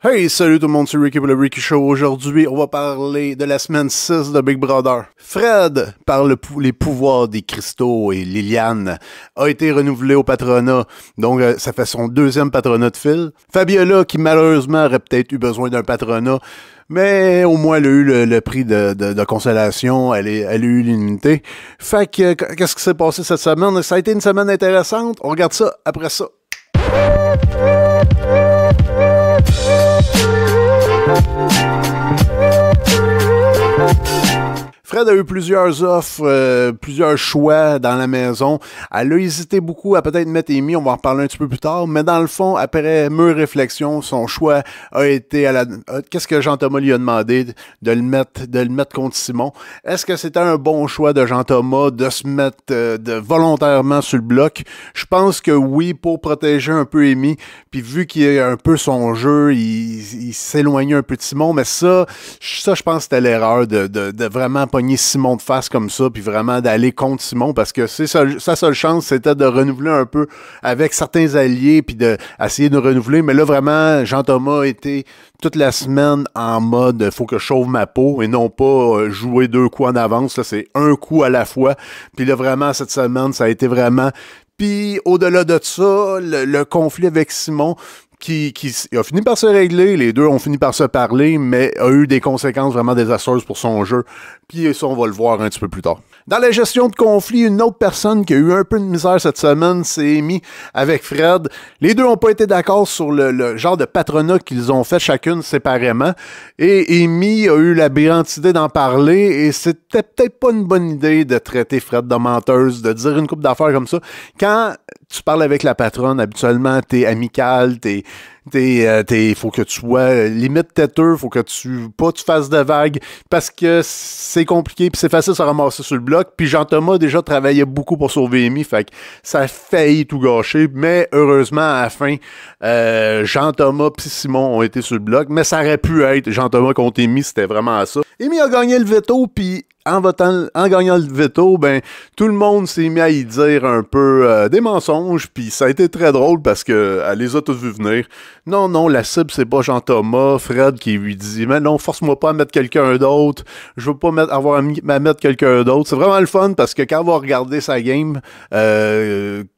Hey, salut tout le monde, c'est Ricky pour le Ricky Show. Aujourd'hui, on va parler de la semaine 6 de Big Brother. Fred, par les pouvoirs des cristaux et Liliane, a été renouvelé au patronat. Donc, ça fait son deuxième patronat de fil. Fabiola, qui malheureusement aurait peut-être eu besoin d'un patronat, mais au moins elle a eu le prix de consolation, elle a eu l'immunité. Fait que, qu'est-ce qui s'est passé cette semaine? Ça a été une semaine intéressante. On regarde ça après ça. Fred a eu plusieurs offres, plusieurs choix dans la maison. Elle a hésité beaucoup à peut-être mettre Amy, on va en reparler un petit peu plus tard, mais dans le fond, après mûre réflexion, son choix a été qu'est-ce que Jean-Thomas lui a demandé de le mettre contre Simon? Est-ce que c'était un bon choix de Jean-Thomas de se mettre volontairement sur le bloc? Je pense que oui, pour protéger un peu Amy, puis vu qu'il a un peu son jeu, il s'éloignait un peu de Simon, mais ça je pense que c'était l'erreur de vraiment pogner Simon de face comme ça, puis vraiment d'aller contre Simon, parce que sa seule chance, c'était de renouveler un peu avec certains alliés, puis d'essayer de renouveler, mais là, vraiment, Jean-Thomas était toute la semaine en mode « faut que je sauve ma peau » et non pas jouer deux coups en avance, là, c'est un coup à la fois, puis là, vraiment, cette semaine, ça a été vraiment... Puis, au-delà de ça, le conflit avec Simon... Qui a fini par se régler, les deux ont fini par se parler, mais a eu des conséquences vraiment désastreuses pour son jeu. Puis ça, on va le voir un petit peu plus tard. Dans la gestion de conflit, une autre personne qui a eu un peu de misère cette semaine, c'est Amy avec Fred. Les deux n'ont pas été d'accord sur le genre de patronat qu'ils ont fait chacune séparément. Et Amy a eu la brillante idée d'en parler et c'était peut-être pas une bonne idée de traiter Fred de menteuse, de dire une couple d'affaires comme ça. Quand tu parles avec la patronne, habituellement, t'es amical, faut que tu sois limite têteux, faut que tu fasses de vagues parce que c'est compliqué puis c'est facile de se ramasser sur le bloc. Puis Jean-Thomas déjà travaillait beaucoup pour sauver Amy, fait que ça a failli tout gâcher, mais heureusement à la fin, Jean-Thomas puis Simon ont été sur le bloc, mais ça aurait pu être Jean-Thomas contre Amy, c'était vraiment ça. Amy a gagné le veto, puis en gagnant le veto, ben tout le monde s'est mis à y dire un peu des mensonges, puis ça a été très drôle parce que elle les a tous vus venir. Non, la cible c'est pas Jean-Thomas, Fred qui lui dit mais non, force-moi pas à mettre quelqu'un d'autre, je veux pas avoir à mettre quelqu'un d'autre. C'est vraiment le fun parce que quand on va regarder sa game,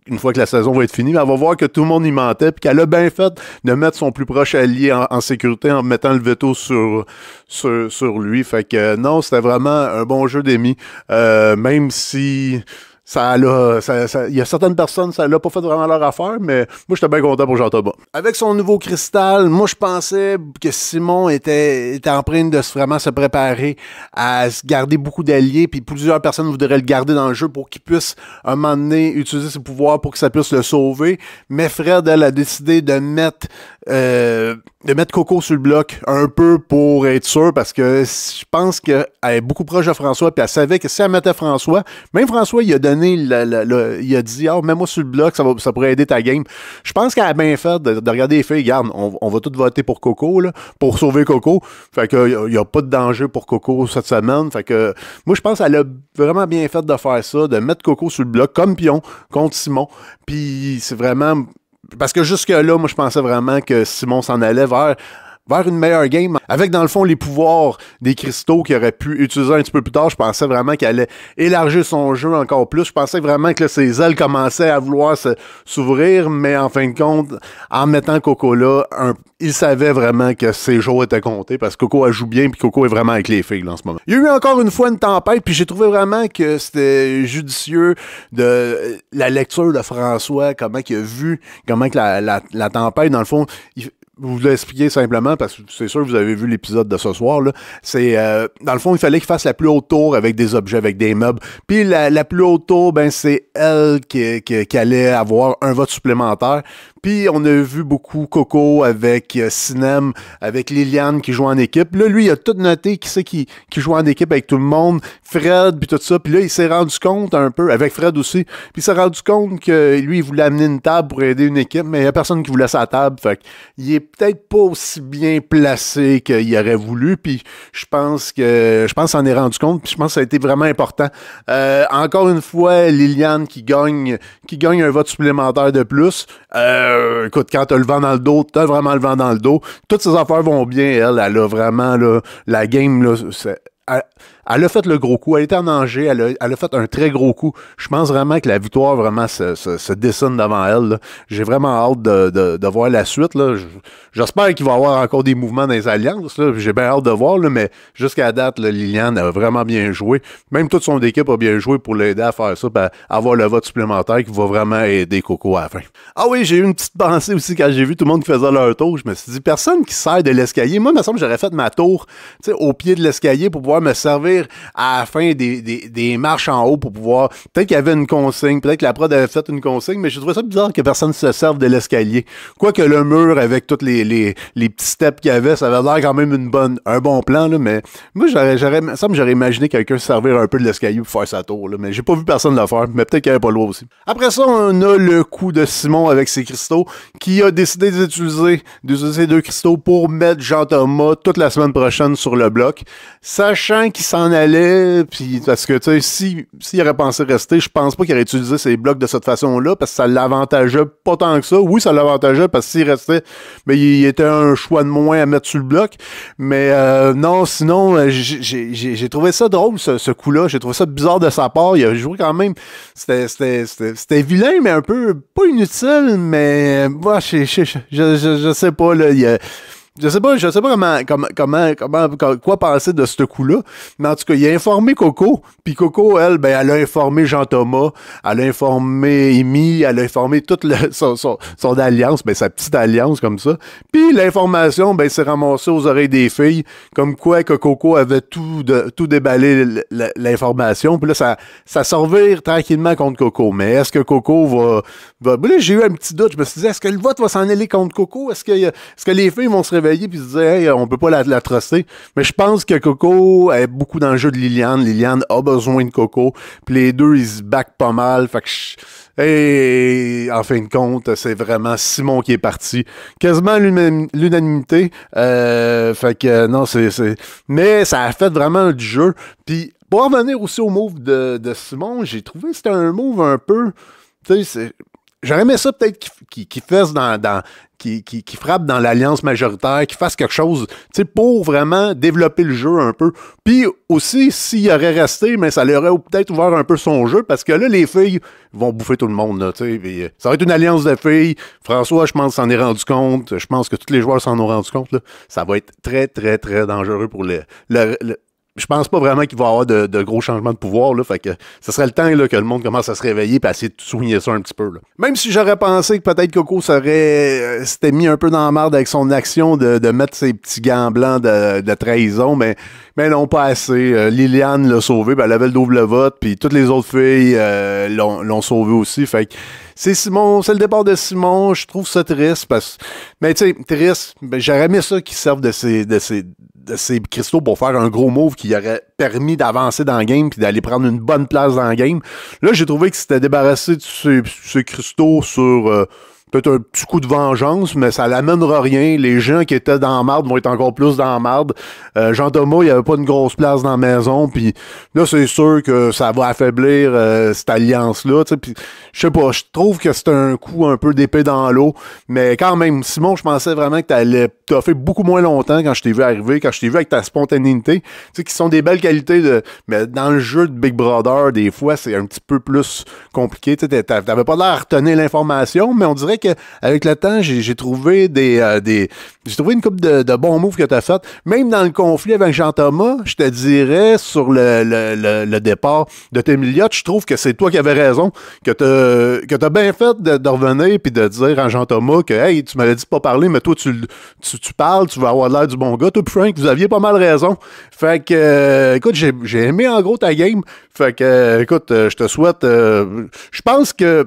une fois que la saison va être finie, elle va voir que tout le monde y mentait, puis qu'elle a bien fait de mettre son plus proche allié en sécurité en mettant le veto sur lui. Fait que non, c'était vraiment un bon jeu d'Amy, même si il y a certaines personnes, ça l'a pas fait vraiment leur affaire, mais moi, j'étais bien content pour Jean-Thomas. Avec son nouveau cristal, moi, je pensais que Simon était en train de vraiment se préparer à se garder beaucoup d'alliés, puis plusieurs personnes voudraient le garder dans le jeu pour qu'il puisse, un moment donné, utiliser ses pouvoirs pour que ça puisse le sauver. Mais Fred, elle a décidé de mettre Coco sur le bloc un peu pour être sûr, parce que je pense qu'elle est beaucoup proche de François, puis elle savait que si elle mettait François, même François, il a donné il a dit mets-moi sur le bloc, ça pourrait aider ta game. Je pense qu'elle a bien fait de regarder les filles, regarde, on va tous voter pour Coco, là, pour sauver Coco. Fait que il n'y a pas de danger pour Coco cette semaine. Fait que moi, je pense qu'elle a vraiment bien fait de faire ça, de mettre Coco sur le bloc comme pion contre Simon. Puis c'est vraiment... Parce que jusque-là, moi, je pensais vraiment que Simon s'en allait vers une meilleure game, avec dans le fond les pouvoirs des cristaux qu'il aurait pu utiliser un petit peu plus tard. Je pensais vraiment qu'elle allait élargir son jeu encore plus. Je pensais vraiment que là, ses ailes commençaient à vouloir s'ouvrir, mais en fin de compte, en mettant Coco là, il savait vraiment que ses jours étaient comptés, parce que Coco elle joue bien, puis Coco est vraiment avec les filles là, en ce moment. Il y a eu encore une fois une tempête, puis j'ai trouvé vraiment que c'était judicieux de la lecture de François, comment il a vu, comment que la tempête, dans le fond, vous l'expliquer simplement, parce que c'est sûr que vous avez vu l'épisode de ce soir, là. C'est, dans le fond, il fallait qu'il fasse la plus haute tour avec des objets, avec des meubles. Puis la plus haute tour, ben, c'est elle qui allait avoir un vote supplémentaire. Puis on a vu beaucoup Coco avec Sinem, avec Liliane qui joue en équipe. Là, lui, il a tout noté qui c'est qui joue en équipe avec tout le monde. Fred, puis tout ça. Puis là, il s'est rendu compte un peu, avec Fred aussi, puis il s'est rendu compte que lui, il voulait amener une table pour aider une équipe, mais il n'y a personne qui voulait sa table. Fait qu'il est peut-être pas aussi bien placé qu'il aurait voulu. Puis je pense qu'il s'en est rendu compte. Puis je pense que ça a été vraiment important. Encore une fois, Liliane qui gagne un vote supplémentaire de plus. écoute, quand t'as le vent dans le dos, t'as vraiment le vent dans le dos. Toutes ces affaires vont bien, elle a vraiment, là, la game, là, elle a fait le gros coup. Elle était en danger. Elle a fait un très gros coup. Je pense vraiment que la victoire vraiment se dessine devant elle, là. J'ai vraiment hâte de voir la suite, là. J'espère qu'il va y avoir encore des mouvements dans les alliances, là. J'ai bien hâte de voir, là, mais jusqu'à date, là, Liliane a vraiment bien joué. Même toute son équipe a bien joué pour l'aider à faire ça, à avoir le vote supplémentaire qui va vraiment aider Coco à la fin. Ah oui, j'ai eu une petite pensée aussi quand j'ai vu tout le monde qui faisait leur tour. Je me suis dit, personne qui sert de l'escalier. Moi, il me semble que j'aurais fait ma tour, tu sais, au pied de l'escalier pour pouvoir me servir à la fin des marches en haut pour pouvoir... Peut-être qu'il y avait une consigne, peut-être que la prod avait fait une consigne, mais je trouvais ça bizarre que personne ne se serve de l'escalier. Quoique le mur, avec tous les petits steps qu'il y avait, ça avait l'air quand même un bon plan, là, mais moi, j'aurais imaginé quelqu'un se servir un peu de l'escalier pour faire sa tour, là, mais j'ai pas vu personne le faire, mais peut-être qu'il n'y avait pas le droit aussi. Après ça, on a le coup de Simon avec ses cristaux, qui a décidé d'utiliser 2 cristaux pour mettre Jean-Thomas toute la semaine prochaine sur le bloc, sachant qu'il s'en allait, puis parce que, tu sais, s'il aurait pensé rester, je pense pas qu'il aurait utilisé ces blocs de cette façon-là, parce que ça l'avantageait pas tant que ça. Oui, ça l'avantageait, parce que s'il restait, mais il était un choix de moins à mettre sur le bloc, mais non, sinon, j'ai trouvé ça drôle, ce coup-là, j'ai trouvé ça bizarre de sa part, il a joué quand même, c'était vilain, mais un peu, pas inutile, mais, moi, je sais pas, là, je sais pas quoi penser de ce coup-là, mais en tout cas, il a informé Coco, puis Coco, elle, ben, elle a informé Jean-Thomas, elle a informé Amy, elle a informé toute son alliance, ben, sa petite alliance comme ça, puis l'information, ben, s'est ramassée aux oreilles des filles, comme quoi que Coco avait tout déballé l'information, puis là, ça servir tranquillement contre Coco, mais est-ce que Coco va... Là, j'ai eu un petit doute, je me suis dit, est-ce que le vote va s'en aller contre Coco? Est-ce que les filles vont se réveiller puis se dire, hey, on peut pas la truster? Mais je pense que Coco est beaucoup dans le jeu de Liliane. Liliane a besoin de Coco. Puis les deux, ils se backent pas mal. Fait que et en fin de compte, c'est vraiment Simon qui est parti. Quasiment l'unanimité. Fait que non, mais ça a fait vraiment du jeu. Puis pour revenir aussi au move de Simon, j'ai trouvé que c'était un move un peu... Tu sais, j'aurais aimé ça peut-être qu'il fasse qui frappe dans l'alliance majoritaire, qu'il fasse quelque chose, tu sais, pour vraiment développer le jeu un peu. Puis aussi, s'il aurait resté, mais ça leur aurait peut-être ouvert un peu son jeu, parce que là, les filles vont bouffer tout le monde, là, tu sais. Ça va être une alliance de filles. François, je pense, s'en est rendu compte. Je pense que tous les joueurs s'en ont rendu compte, là. Ça va être très, très, très dangereux pour je pense pas vraiment qu'il va y avoir de gros changements de pouvoir, là, fait que ce serait le temps là, que le monde commence à se réveiller et à essayer de souligner ça un petit peu. Là. Même si j'aurais pensé que peut-être Coco s'était mis un peu dans la merde avec son action de mettre ses petits gants blancs de trahison, mais non, pas assez. Liliane l'a sauvé, ben, elle avait le double vote, puis toutes les autres filles l'ont sauvé aussi, fait que c'est le départ de Simon, je trouve ça triste, mais tu sais, triste, ben, j'aurais aimé ça qu'il serve de ces cristaux pour faire un gros move qui aurait permis d'avancer dans le game puis d'aller prendre une bonne place dans le game. Là, j'ai trouvé que c'était débarrassé de ces cristaux sur peut-être un petit coup de vengeance, mais ça l'amènera rien. Les gens qui étaient dans la marde vont être encore plus dans la marde. Jean-Thomas, il n'y avait pas une grosse place dans la maison, puis là, c'est sûr que ça va affaiblir cette alliance-là. Puis, je sais pas, je trouve que c'est un coup un peu d'épée dans l'eau, mais quand même, Simon, je pensais vraiment que t'as fait beaucoup moins longtemps quand je t'ai vu arriver, quand je t'ai vu avec ta spontanéité, tu sais, qui sont des belles qualités mais dans le jeu de Big Brother, des fois, c'est un petit peu plus compliqué. Tu sais, t'avais pas l'air à retenir l'information, mais on dirait qu'avec le temps, j'ai trouvé j'ai trouvé une couple de bons moves que tu as fait. Même dans le conflit avec Jean-Thomas, je te dirais, sur le départ de Témiliotte, je trouve que c'est toi qui avais raison, que t'as bien fait de revenir puis de dire à Jean-Thomas que, hey, tu m'avais dit de pas parler, mais toi, tu parles, tu vas avoir l'air du bon gars. Toi, Frank, vous aviez pas mal raison. Fait que, écoute, j'ai aimé en gros ta game. Fait que, écoute, je te souhaite, je pense que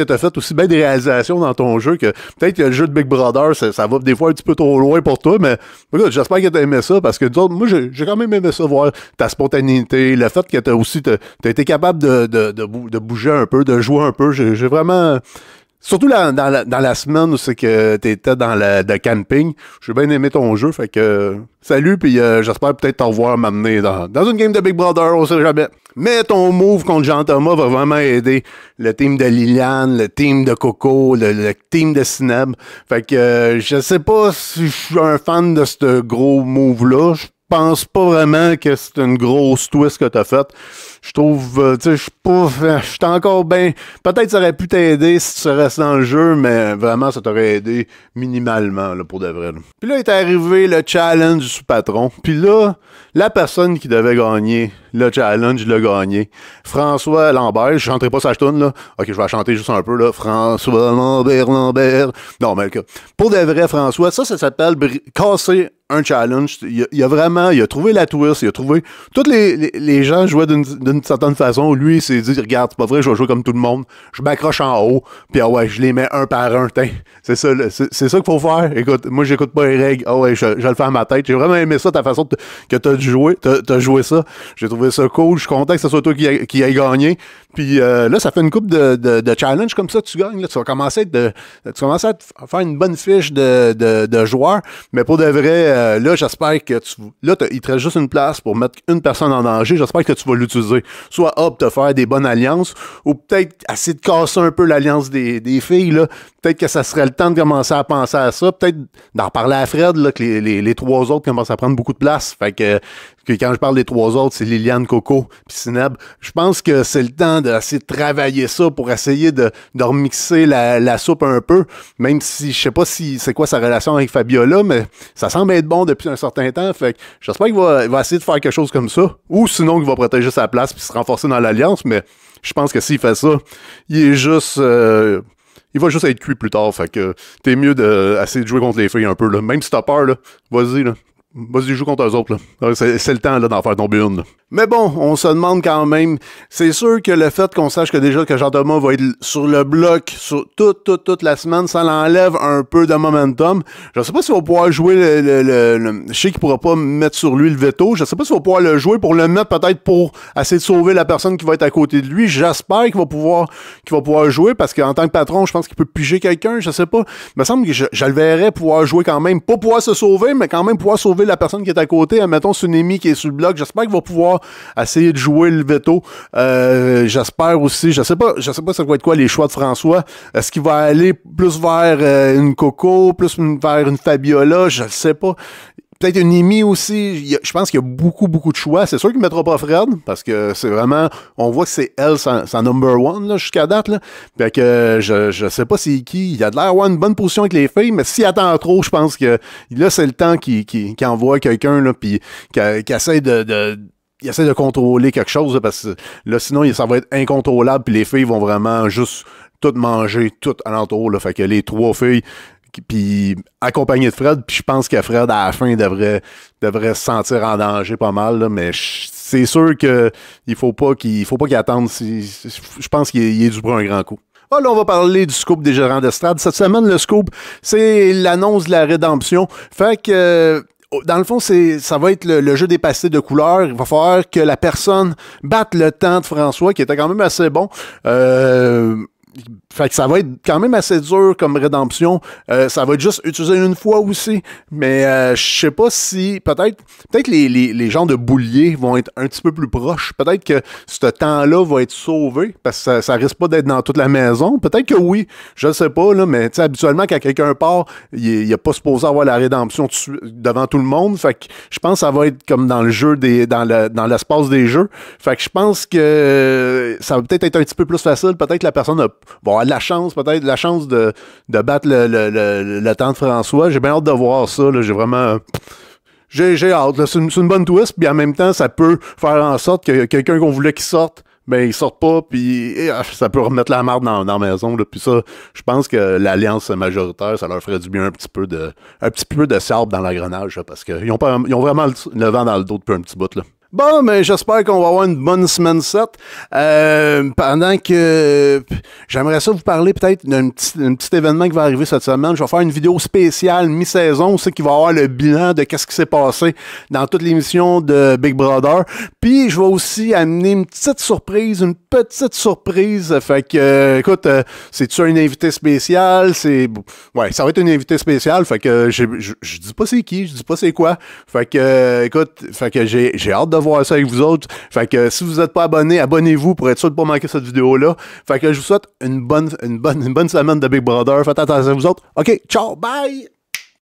tu as fait aussi bien des réalisations dans ton jeu que peut-être que le jeu de Big Brother, ça va des fois un petit peu trop loin pour toi, mais écoute, j'espère que tu as aimé ça parce que moi, j'ai quand même aimé ça, voir ta spontanéité, le fait que t'as été capable de bouger un peu, de jouer un peu. J'ai vraiment... Surtout dans la semaine où c'est que t'étais dans le camping. J'ai bien aimé ton jeu, fait que salut, puis j'espère peut-être t'en revoir m'amener dans une game de Big Brother, on sait jamais. Mais ton move contre Jean-Thomas va vraiment aider le team de Liliane, le team de Coco, le team de Cineb. Fait que je sais pas si je suis un fan de ce gros move-là. Je pense pas vraiment que c'est une grosse twist que t'as faite. Je trouve, tu sais, je suis encore bien. Peut-être ça aurait pu t'aider si tu restais dans le jeu, mais vraiment, ça t'aurait aidé minimalement, là, pour de vrai. Là. Puis là est arrivé le challenge du sous-patron. Puis là, la personne qui devait gagner le challenge l'a gagné. François Lambert, je chanterai pas sa toune, là. Ok, je vais la chanter juste un peu, là. François Lambert. Non, mais pour de vrai, François, ça s'appelle casser un challenge. Il a trouvé la twist, il a trouvé. Tous les gens jouaient d'une certaine façon. Lui, il s'est dit, regarde, c'est pas vrai, je vais jouer comme tout le monde. Je m'accroche en haut, puis ah ouais, je les mets un par un. C'est ça, c'est ça qu'il faut faire. Écoute, moi, j'écoute pas les règles. Ah ouais, je le fais à ma tête. J'ai vraiment aimé ça, ta façon que t'as joué ça. J'ai trouvé ça cool. Je suis content que ce soit toi qui ait gagné. Puis là, ça fait une couple de challenge comme ça, tu gagnes. Là, tu vas commencer à faire une bonne fiche de joueurs. Mais pour de vrai, là, j'espère que il te reste juste une place pour mettre une personne en danger. J'espère que tu vas l'utiliser. Soit te faire des bonnes alliances, ou peut-être essayer de casser un peu l'alliance des filles. Là. Peut-être que ça serait le temps de commencer à penser à ça. Peut-être d'en parler à Fred, là, que les trois autres commencent à prendre beaucoup de place. Fait que quand je parle des trois autres, c'est Liliane, Coco puis Cineb. Je pense que c'est le temps d'essayer de travailler ça pour essayer de remixer la soupe un peu. Même si je sais pas si c'est quoi sa relation avec Fabiola, mais ça semble être bon depuis un certain temps. Fait que j'espère qu'il va essayer de faire quelque chose comme ça. Ou sinon qu'il va protéger sa place puis se renforcer dans l'alliance. Mais je pense que s'il fait ça, il est juste... il va juste être cuit plus tard. Fait que t'es mieux d'essayer de jouer contre les filles un peu. Là. Même si t'as peur, là, vas-y, là. Vas-y, joue contre eux autres. Là. C'est le temps là, d'en faire tomber une. Là. Mais bon, on se demande quand même. C'est sûr que le fait qu'on sache que déjà que Jean-Thomas va être sur le bloc sur toute la semaine, ça l'enlève un peu de momentum. Je sais pas s'il va pouvoir jouer je sais qu'il pourra pas mettre sur lui le veto. Je sais pas s'il va pouvoir le jouer pour le mettre peut-être pour essayer de sauver la personne qui va être à côté de lui. J'espère qu'il va pouvoir jouer parce qu'en tant que patron, je pense qu'il peut piger quelqu'un. Je sais pas. Il me semble que je le verrais pouvoir jouer quand même. Pas pouvoir se sauver, mais quand même pouvoir sauver la personne qui est à côté. Admettons, Tsunemi qui est sur le bloc. J'espère qu'il va pouvoir essayer de jouer le veto. J'espère aussi, je sais pas ça va être quoi les choix de François. Est-ce qu'il va aller plus vers une Coco, plus vers une Fabiola? Je le sais pas. Peut-être une Amy aussi. Je pense qu'il y a beaucoup de choix. C'est sûr qu'il ne mettra pas Fred, parce que c'est vraiment... On voit que c'est elle, sa number one, là, jusqu'à date. Là. Fait que je sais pas c'est qui. Il a de l'air d'avoir une bonne position avec les filles, mais s'il attend trop, je pense que là, c'est le temps qu'il envoie quelqu'un, là, puis qu'il essaie il essaie de contrôler quelque chose, là, parce que là, sinon, ça va être incontrôlable, puis les filles vont vraiment juste tout manger, tout alentour. Là. Fait que les trois filles... Puis accompagné de Fred, puis je pense que Fred à la fin devrait se sentir en danger pas mal, là, mais c'est sûr que il faut pas qu'il attende. Je pense qu'il est dû pour un grand coup. Ah, là, on va parler du scoop des gérants d'estrade. Cette semaine, le scoop, c'est l'annonce de la rédemption. Fait que dans le fond, ça va être le jeu des pastilles de couleurs. Il va falloir que la personne batte le temps de François, qui était quand même assez bon. Fait que ça va être quand même assez dur comme rédemption. Ça va être juste utilisé une fois aussi. Mais je sais pas si... Peut-être les gens de boulier vont être un petit peu plus proches. Peut-être que ce temps-là va être sauvé. Parce que ça risque pas d'être dans toute la maison. Peut-être que oui. Je ne sais pas, là. Mais habituellement, quand quelqu'un part, il n'est pas supposé avoir la rédemption devant tout le monde. Fait que je pense que ça va être comme dans le jeu dans l'espace des jeux. Fait que je pense que ça va peut-être être un petit peu plus facile. Peut-être que la personne va avoir de la chance, peut-être la chance de battre le temps de François. J'ai bien hâte de voir ça. Là. J'ai vraiment... J'ai hâte. C'est une bonne twist, puis en même temps, ça peut faire en sorte que quelqu'un qu'on voulait qu'il sorte, ben il sort pas, puis ça peut remettre la marde dans la maison. Là. Puis ça, je pense que l'alliance majoritaire, ça leur ferait du bien un petit peu de sable dans l'engrenage, parce qu'ils ont vraiment le vent dans le dos depuis un petit bout. Là. Bon, mais j'espère qu'on va avoir une bonne semaine 7. Pendant que j'aimerais ça vous parler peut-être d'un petit événement qui va arriver cette semaine. Je vais faire une vidéo spéciale mi-saison aussi qui va avoir le bilan de qu'est-ce qui s'est passé dans toute l'émission de Big Brother. Puis je vais aussi amener une petite surprise. Fait que, écoute, c'est-tu un invité spécial? Ouais, ça va être un invité spécial. Fait que je dis pas c'est qui, je dis pas c'est quoi. Fait que, écoute, j'ai hâte de voir ça avec vous autres. Fait que si vous n'êtes pas abonné, abonnez-vous pour être sûr de ne pas manquer cette vidéo-là. Fait que je vous souhaite une bonne semaine de Big Brother. Faites attention à vous autres. OK, ciao, bye!